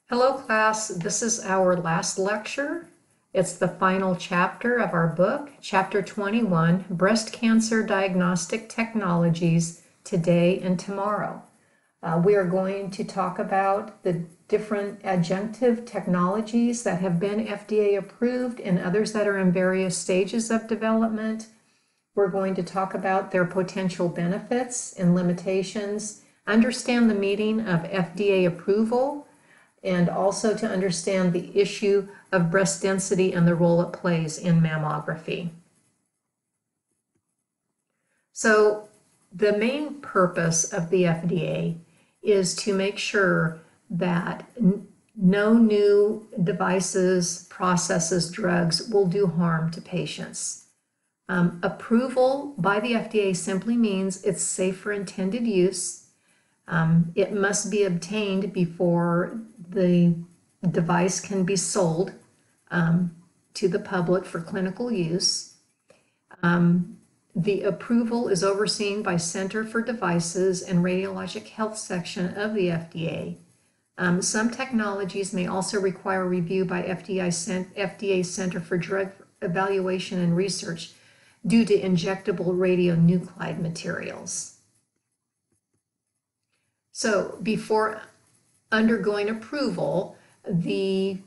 Hello class, this is our last lecture. It's the final chapter of our book, Chapter 21, Breast Cancer Diagnostic Technologies Today and Tomorrow. We are going to talk about the different adjunctive technologies that have been FDA approved and others that are in various stages of development. We're going to talk about their potential benefits and limitations, understand the meaning of FDA approval, and also to understand the issue of breast density and the role it plays in mammography. So the main purpose of the FDA is to make sure that no new devices, processes, drugs will do harm to patients. Approval by the FDA simply means it's safe for intended use. It must be obtained before the device can be sold to the public for clinical use. The approval is overseen by Center for Devices and Radiologic Health section of the FDA. Some technologies may also require review by FDA Center for Drug Evaluation and Research due to injectable radionuclide materials. So before undergoing approval, the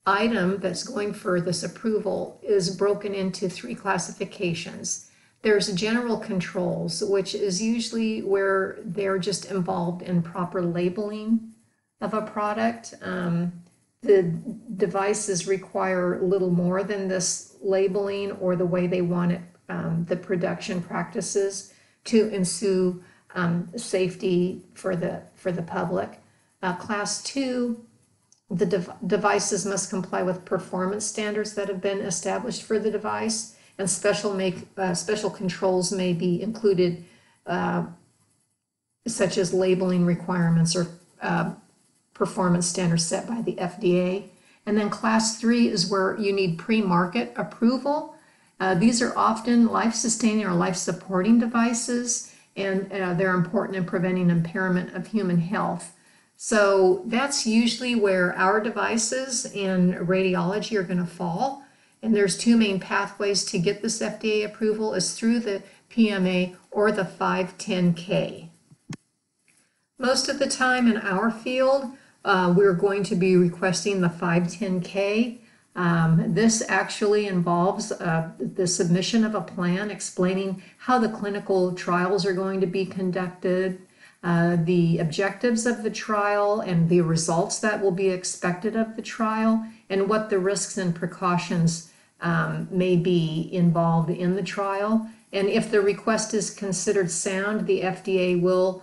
item that's going for this approval is broken into three classifications. There's general controls, which is usually where they're just involved in proper labeling of a product. The devices require little more than this labeling or the way they want it, the production practices to ensue safety for the public. Class 2, the devices must comply with performance standards that have been established for the device, and special controls may be included, such as labeling requirements or performance standards set by the FDA. And then Class 3 is where you need pre-market approval. These are often life-sustaining or life-supporting devices, and they're important in preventing impairment of human health. So that's usually where our devices in radiology are going to fall. And there's two main pathways to get this FDA approval is through the PMA or the 510K. Most of the time in our field, we're going to be requesting the 510K. This actually involves the submission of a plan explaining how the clinical trials are going to be conducted, the objectives of the trial and the results that will be expected of the trial, and what the risks and precautions may be involved in the trial. And if the request is considered sound, the FDA will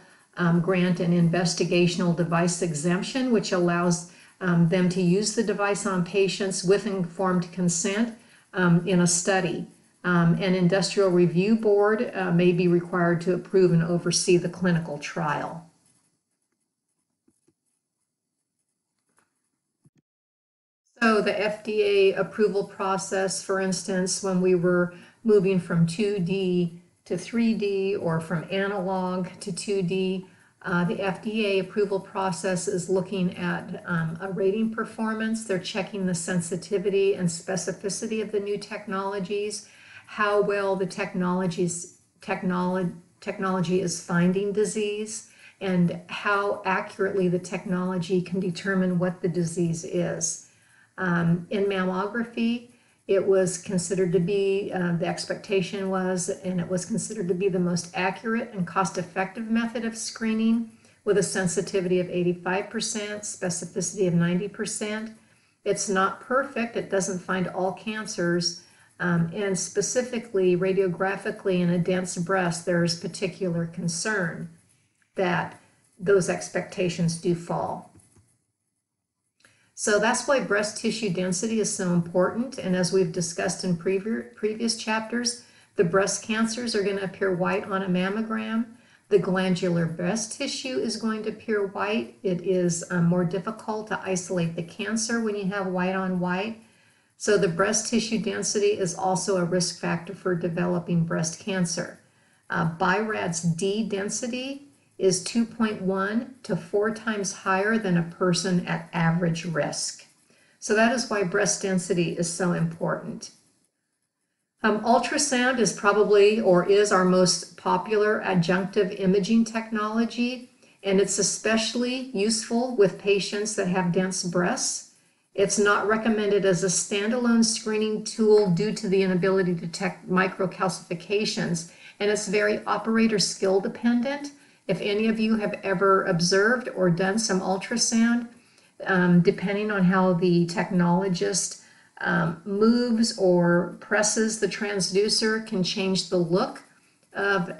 grant an investigational device exemption, which allows them to use the device on patients with informed consent in a study. An industrial review board may be required to approve and oversee the clinical trial. So the FDA approval process, for instance, when we were moving from 2D to 3D or from analog to 2D, the FDA approval process is looking at a rating performance. They're checking the sensitivity and specificity of the new technologies, how well the technology is finding disease, and how accurately the technology can determine what the disease is. In mammography, it was considered to be, the expectation was, and it was considered to be the most accurate and cost-effective method of screening with a sensitivity of 85%, specificity of 90%. It's not perfect. It doesn't find all cancers. And specifically, radiographically in a dense breast, there is particular concern that those expectations do fall. So that's why breast tissue density is so important. And as we've discussed in previous chapters, the breast cancers are going to appear white on a mammogram. The glandular breast tissue is going to appear white. It is more difficult to isolate the cancer when you have white on white. So the breast tissue density is also a risk factor for developing breast cancer. BI-RADS D density is 2.1 to 4 times higher than a person at average risk. So that is why breast density is so important. Ultrasound is probably or is our most popular adjunctive imaging technology, and it's especially useful with patients that have dense breasts. It's not recommended as a standalone screening tool due to the inability to detect microcalcifications, and it's very operator skill dependent. If any of you have ever observed or done some ultrasound, depending on how the technologist moves or presses the transducer can change the look of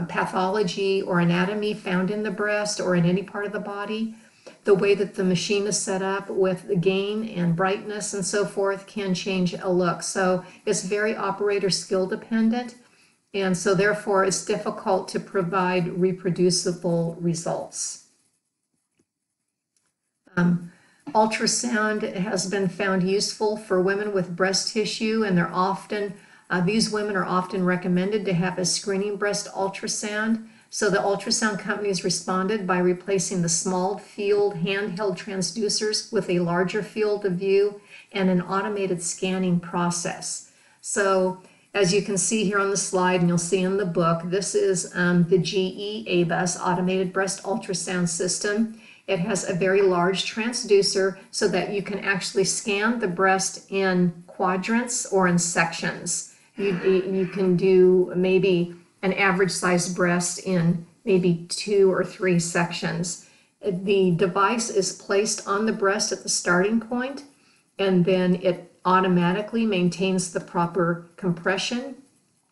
pathology or anatomy found in the breast or in any part of the body. The way that the machine is set up with the gain and brightness and so forth can change a look. So it's very operator skill dependent, and so therefore it's difficult to provide reproducible results. Ultrasound has been found useful for women with breast tissue, and they're often, these women are often recommended to have a screening breast ultrasound. So the ultrasound companies responded by replacing the small field handheld transducers with a larger field of view and an automated scanning process. So as you can see here on the slide, and you'll see in the book, this is the GE ABUS automated breast ultrasound system. It has a very large transducer so that you can actually scan the breast in quadrants or in sections. You can do maybe an average sized breast in maybe 2 or 3 sections. The device is placed on the breast at the starting point, and then it automatically maintains the proper compression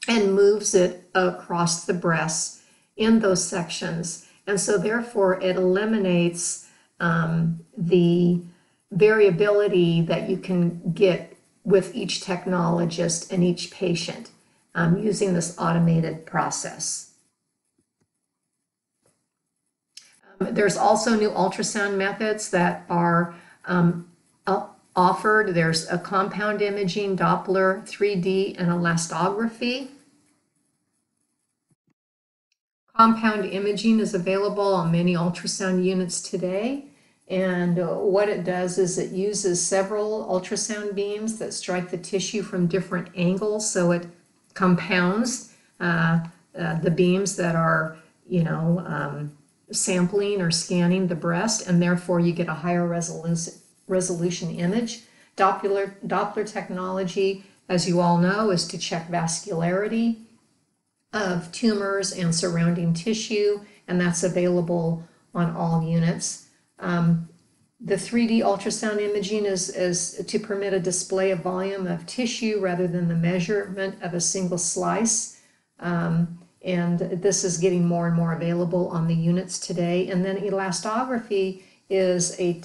and moves it across the breast in those sections. And so therefore it eliminates the variability that you can get with each technologist and each patient using this automated process. There's also new ultrasound methods that are offered. There's a compound imaging, Doppler, 3D, and elastography. Compound imaging is available on many ultrasound units today, and what it does is it uses several ultrasound beams that strike the tissue from different angles, so it compounds the beams that are, sampling or scanning the breast, and therefore you get a higher resolution image. Doppler technology, as you all know, is to check vascularity of tumors and surrounding tissue, and that's available on all units. The 3D ultrasound imaging is to permit a display of volume of tissue rather than the measurement of a single slice. And this is getting more and more available on the units today. And then elastography is a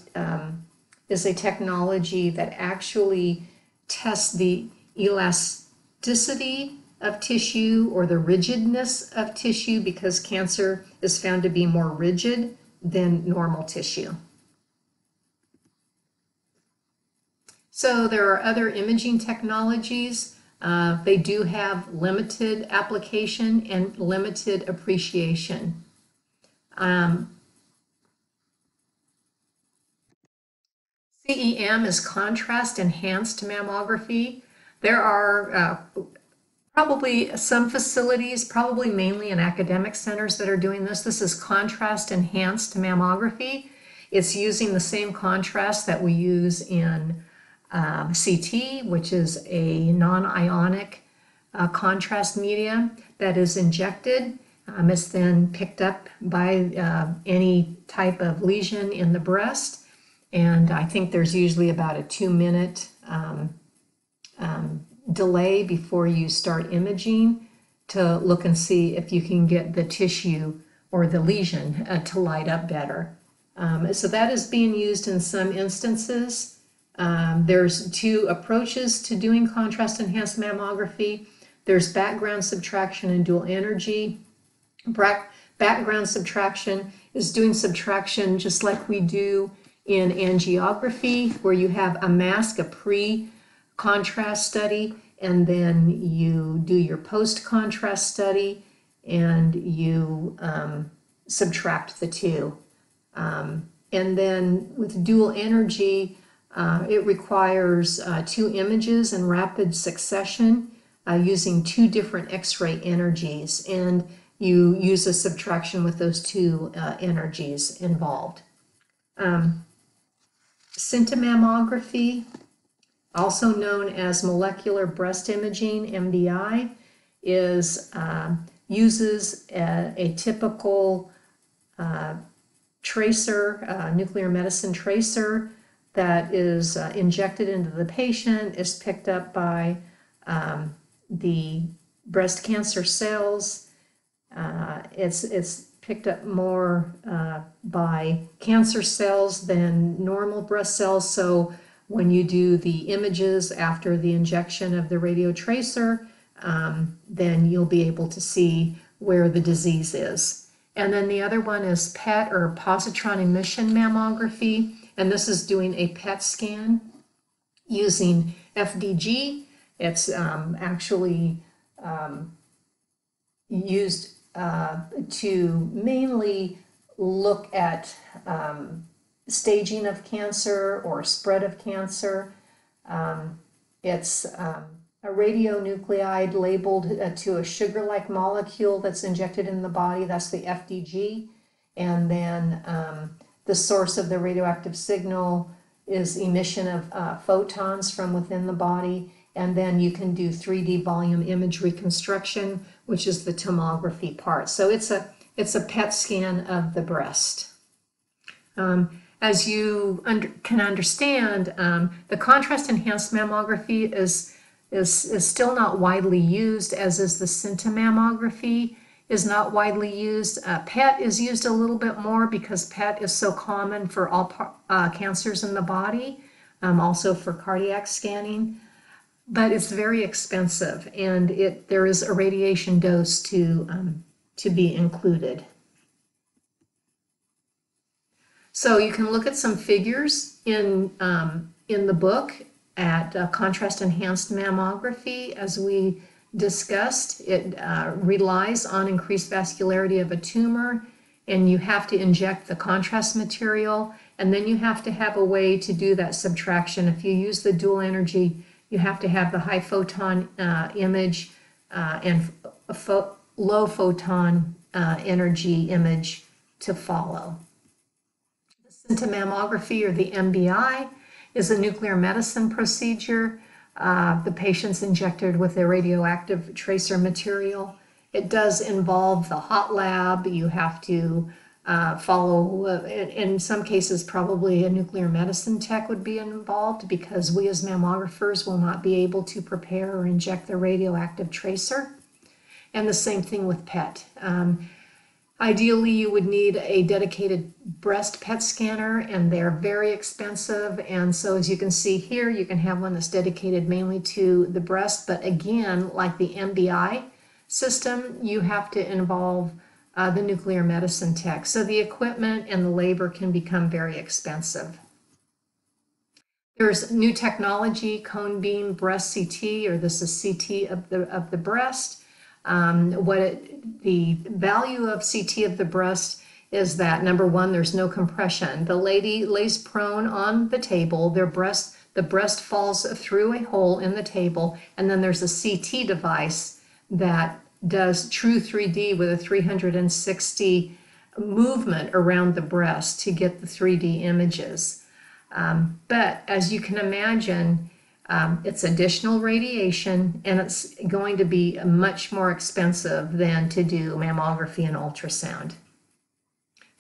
technology that actually tests the elasticity of tissue or the rigidness of tissue, because cancer is found to be more rigid than normal tissue. So there are other imaging technologies. They do have limited application and limited appreciation. CEM is contrast enhanced mammography. There are probably some facilities, probably mainly in academic centers, that are doing this. This is contrast enhanced mammography. It's using the same contrast that we use in CT, which is a non-ionic contrast media that is injected. It's then picked up by any type of lesion in the breast. And I think there's usually about a 2-minute delay before you start imaging to look and see if you can get the tissue or the lesion to light up better. So that is being used in some instances. There's 2 approaches to doing contrast enhanced mammography. There's background subtraction and dual energy. Background subtraction is doing subtraction just like we do in angiography, where you have a mask, a pre-contrast study, and then you do your post-contrast study. and you subtract the two. And then with dual energy, it requires 2 images in rapid succession using 2 different X-ray energies, and you use a subtraction with those 2 energies involved. Scintimammography, also known as molecular breast imaging, MBI, uses a typical tracer, nuclear medicine tracer, that is injected into the patient, is picked up by the breast cancer cells. It's picked up more by cancer cells than normal breast cells. So when you do the images after the injection of the radio tracer, then you'll be able to see where the disease is. And then the other one is PET, or positron emission mammography, and this is doing a PET scan using FDG. It's actually used to mainly look at staging of cancer or spread of cancer. It's a radionuclide labeled to a sugar-like molecule that's injected in the body. That's the FDG. And then the source of the radioactive signal is emission of photons from within the body. And then you can do 3D volume image reconstruction, which is the tomography part. So it's a PET scan of the breast. As you can understand, the contrast-enhanced mammography is still not widely used, as is the scintimammography is not widely used. PET is used a little bit more because PET is so common for all cancers in the body, also for cardiac scanning. But it's very expensive, and there is a radiation dose to be included. So you can look at some figures in the book at contrast-enhanced mammography. As we discussed, it relies on increased vascularity of a tumor, and you have to inject the contrast material, and then you have to have a way to do that subtraction. If you use the dual energy, you have to have the high photon image and low photon energy image to follow. The scintimammography, or the MBI, is a nuclear medicine procedure. The patient's injected with a radioactive tracer material. It does involve the hot lab. You have to follow, in some cases, probably a nuclear medicine tech would be involved, because we as mammographers will not be able to prepare or inject the radioactive tracer. And the same thing with PET. Ideally, you would need a dedicated breast PET scanner, and they're very expensive. And so as you can see here, you can have one that's dedicated mainly to the breast. But again, like the MBI system, you have to involve the nuclear medicine tech. So the equipment and the labor can become very expensive. There's new technology, cone beam breast CT, or this is CT of the breast. The value of CT of the breast is that, number one, there's no compression. The lady lays prone on the table, the breast falls through a hole in the table, and then there's a CT device that does true 3D with a 360 movement around the breast to get the 3D images. But as you can imagine, it's additional radiation, and it's going to be much more expensive than to do mammography and ultrasound.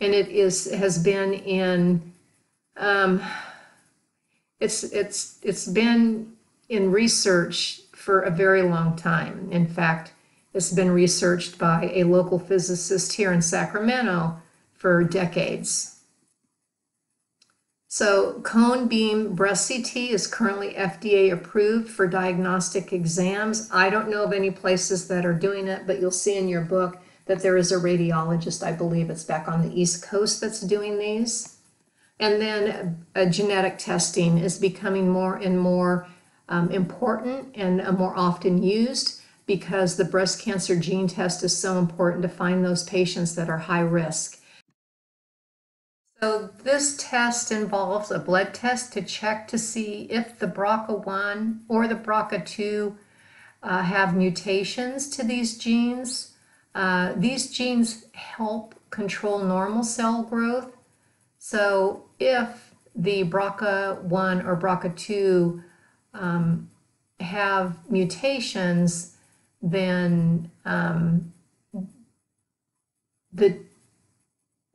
And has been in it's been in research for a very long time. In fact, it's been researched by a local physicist here in Sacramento for decades. So cone beam breast CT is currently FDA approved for diagnostic exams. I don't know of any places that are doing it, but you'll see in your book that there is a radiologist, I believe it's back on the East Coast, that's doing these. And then genetic testing is becoming more and more important and more often used. because the breast cancer gene test is so important to find those patients that are high risk. So this test involves a blood test to check to see if the BRCA1 or the BRCA2 have mutations to these genes. These genes help control normal cell growth. So if the BRCA1 or BRCA2 have mutations, then the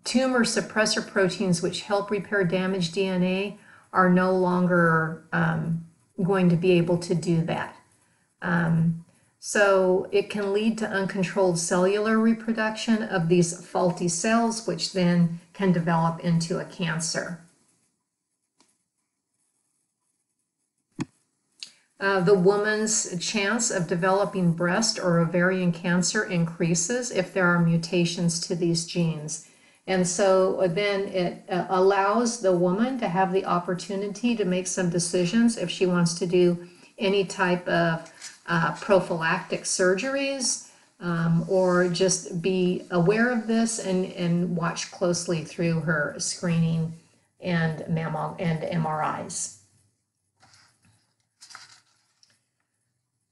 tumor suppressor proteins, which help repair damaged DNA, are no longer going to be able to do that. So it can lead to uncontrolled cellular reproduction of these faulty cells, which then can develop into a cancer. The woman's chance of developing breast or ovarian cancer increases if there are mutations to these genes. And so then it allows the woman to have the opportunity to make some decisions if she wants to do any type of prophylactic surgeries, or just be aware of this and watch closely through her screening and MRIs.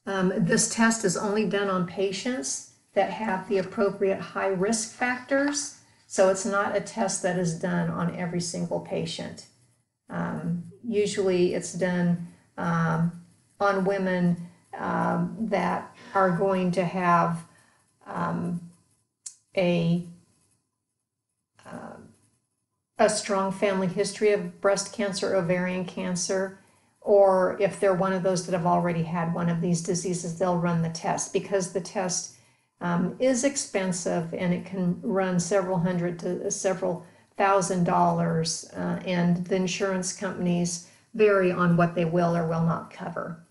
This test is only done on patients that have the appropriate high risk factors. So it's not a test that is done on every single patient. Usually it's done on women that are going to have a strong family history of breast cancer, ovarian cancer, or if they're one of those that have already had one of these diseases, they'll run the test, because the test is expensive and it can run several hundred to several $1,000, and the insurance companies vary on what they will or will not cover.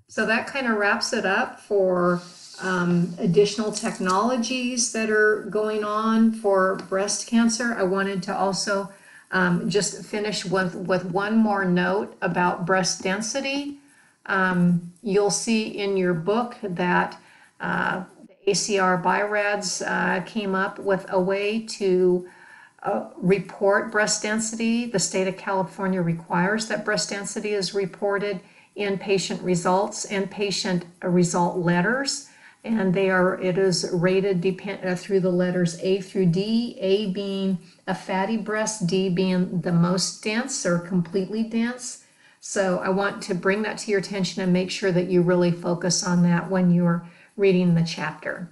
So that kind of wraps it up for additional technologies that are going on for breast cancer. I wanted to also just finish with one more note about breast density. You'll see in your book that the ACR BI-RADS came up with a way to report breast density. The state of California requires that breast density is reported in patient results and patient result letters, and it is rated through the letters A through D, A being a fatty breast, D being the most dense or completely dense. So I want to bring that to your attention and make sure that you really focus on that when you're reading the chapter.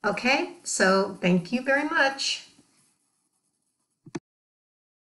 Okay, so thank you very much.